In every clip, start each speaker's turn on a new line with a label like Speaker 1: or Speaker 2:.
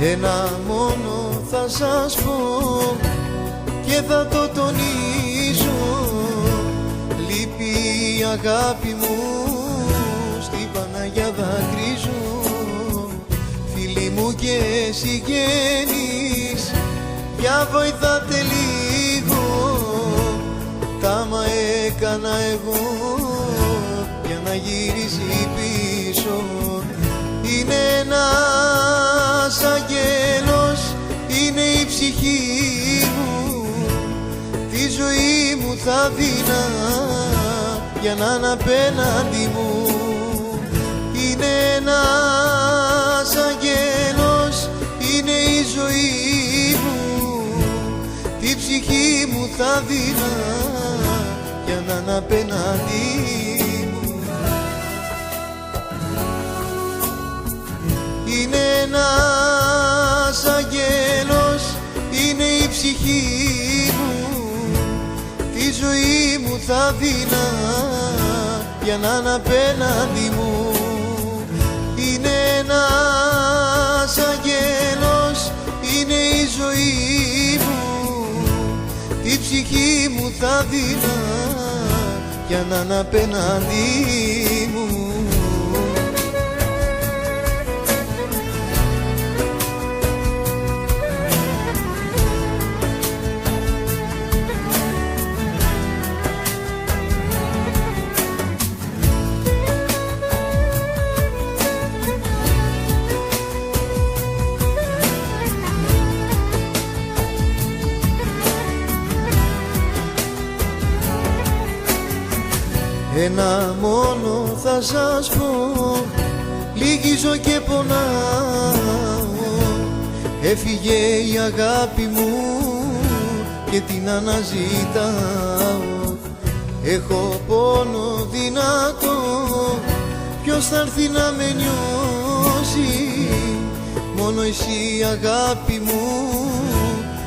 Speaker 1: Ένα μόνο θα σας πω και θα το τονίσω. Λείπει η αγάπη μου, στην Παναγιά δακρύζω. Φίλοι μου και συγγενείς, για βοηθάτε λίγο. Τάμα έκανα εγώ για να γυρίσει πίσω. Είναι ένας αγγέλος, είναι η ψυχή μου. Τη ζωή μου θα δίνα για να είναι απέναντι μου. Είναι ένας αγγέλος, είναι η ζωή μου. Τη ψυχή μου θα δίνα για να είναι απέναντι μου. Είναι ένας αγγέλος, είναι η ψυχή μου. Τη ζωή μου θα δίνα για να είναι απέναντι μου. Είναι ένας αγγέλος, είναι η ζωή μου. Τη ψυχή μου θα δίνα για να είναι απέναντι μου. Ένα μόνο θα σας πω, λυγίζω και πονάω. Έφυγε η αγάπη μου και την αναζητάω. Έχω πόνο δυνατό, ποιος θα έρθει να με νιώσει. Μόνο εσύ αγάπη μου,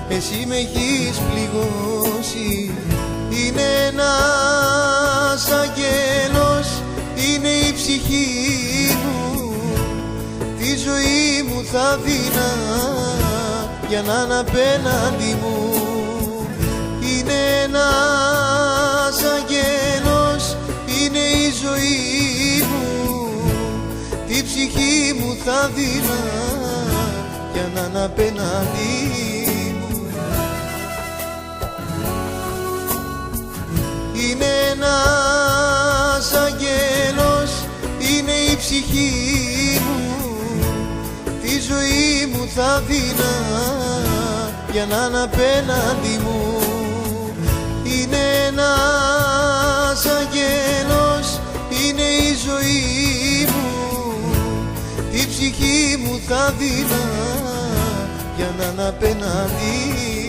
Speaker 1: εσύ με έχεις πληγώσει. Είναι ένας αγγέλος, είναι η ψυχή μου. Τη ζωή μου θα δίνα για να είναι απέναντι μου. Είναι ένας αγγέλος, είναι η ζωή μου. Τη ψυχή μου θα δίνα για να είναι απέναντι μου. Είναι ένας αγγέλος, είναι η ψυχή μου. Τη ζωή μου θα δίνα για να είναι απέναντι μου. Είναι ένας αγγέλος, είναι η ζωή μου. Τη ψυχή μου θα δίνα για να είναι απέναντι